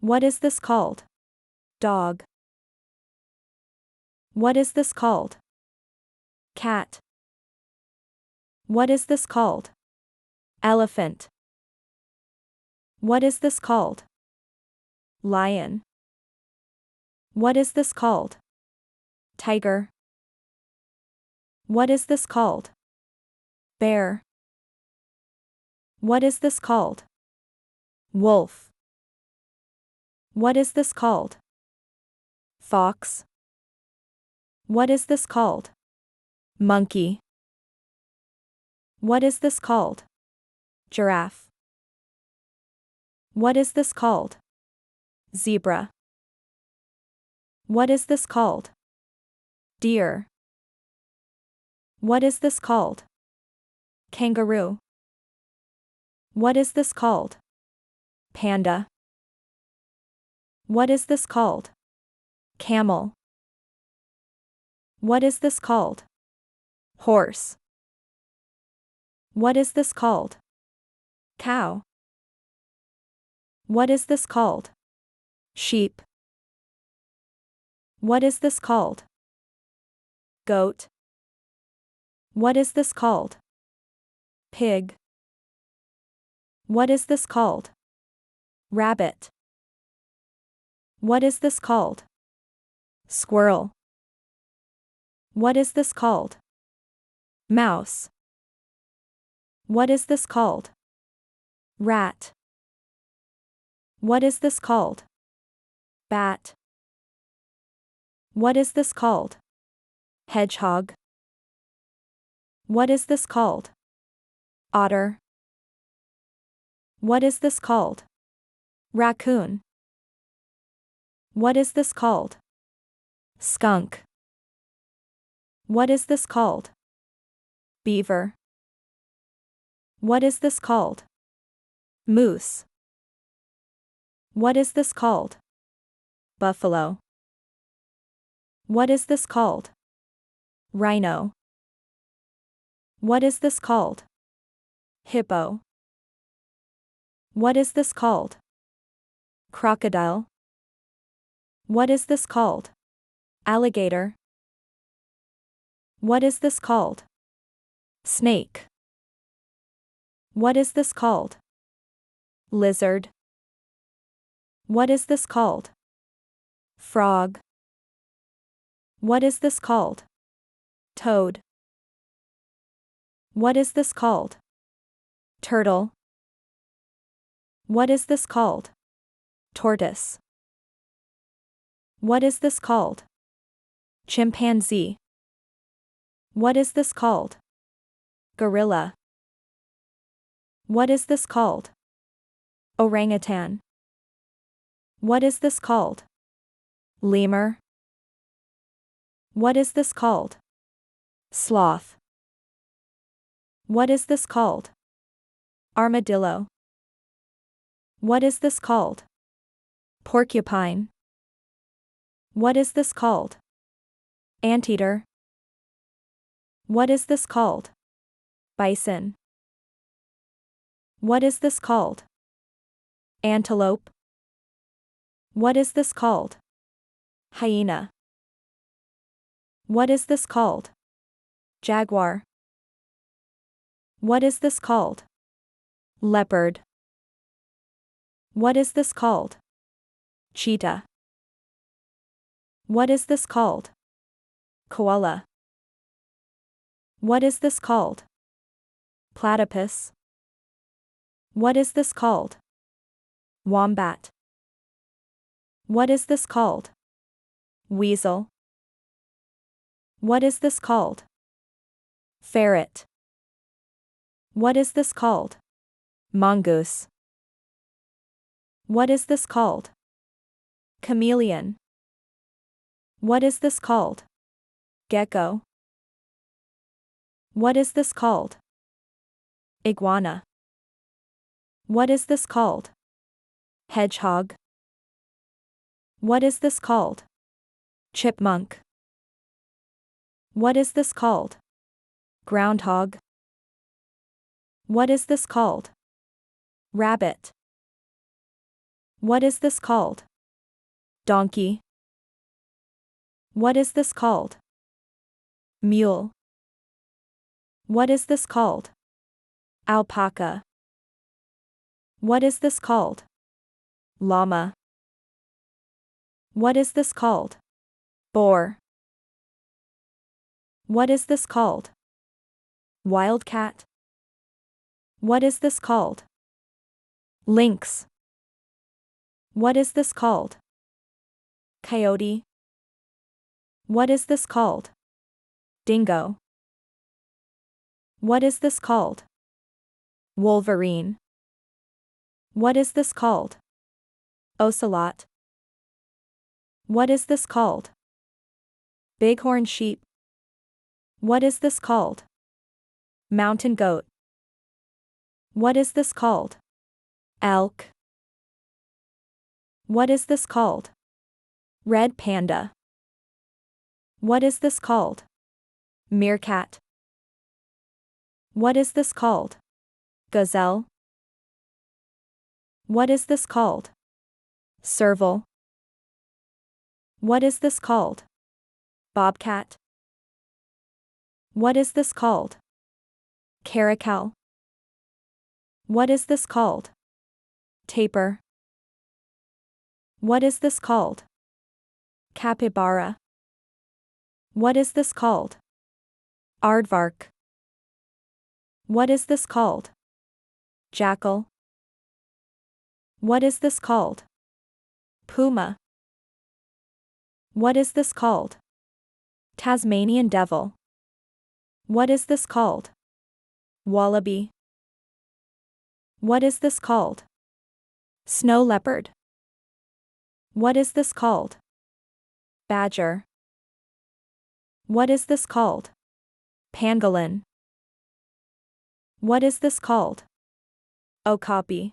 What is this called? Dog. What is this called? Cat. What is this called? Elephant. What is this called? Lion. What is this called? Tiger. What is this called? Bear. What is this called? Wolf. What is this called? Fox. What is this called? Monkey. What is this called? Giraffe. What is this called? Zebra. What is this called? Deer. What is this called? Kangaroo. What is this called? Panda. What is this called? Camel. What is this called? Horse. What is this called? Cow. What is this called? Sheep. What is this called? Goat. What is this called? Pig. What is this called? Rabbit. What is this called? Squirrel. What is this called? Mouse. What is this called? Rat. What is this called? Bat. What is this called? Hedgehog. What is this called? Otter. What is this called? Raccoon. What is this called? Skunk. What is this called? Beaver. What is this called? Moose. What is this called? Buffalo. What is this called? Rhino. What is this called? Hippo. What is this called? Crocodile. What is this called? Alligator. What is this called? Snake. What is this called? Lizard. What is this called? Frog. What is this called? Toad. What is this called? Turtle. What is this called? Tortoise. What is this called? Chimpanzee. What is this called? Gorilla. What is this called? Orangutan. What is this called? Lemur. What is this called? Sloth. What is this called? Armadillo. What is this called? Porcupine. What is this called? Anteater. What is this called? Bison. What is this called? Antelope. What is this called? Hyena. What is this called? Jaguar. What is this called? Leopard. What is this called? Cheetah. What is this called? Koala. What is this called? Platypus. What is this called? Wombat. What is this called? Weasel. What is this called? Ferret. What is this called? Mongoose. What is this called? Chameleon. What is this called? Gecko. What is this called? Iguana. What is this called? Hedgehog. What is this called? Chipmunk. What is this called? Groundhog. What is this called? Rabbit. What is this called? Donkey. What is this called? Mule. What is this called? Alpaca. What is this called? Llama. What is this called? Boar. What is this called? Wildcat. What is this called? Lynx. What is this called? Coyote. What is this called? Dingo. What is this called? Wolverine. What is this called? Ocelot. What is this called? Bighorn sheep. What is this called? Mountain goat. What is this called? Elk. What is this called? Red panda. What is this called? Meerkat. What is this called? Gazelle. What is this called? Serval. What is this called? Bobcat. What is this called? Caracal. What is this called? Tapir. What is this called? Capybara. What is this called? Aardvark. What is this called? Jackal. What is this called? Puma. What is this called? Tasmanian devil. What is this called? Wallaby. What is this called? Snow leopard. What is this called? Badger. What is this called? Pangolin. What is this called? Okapi.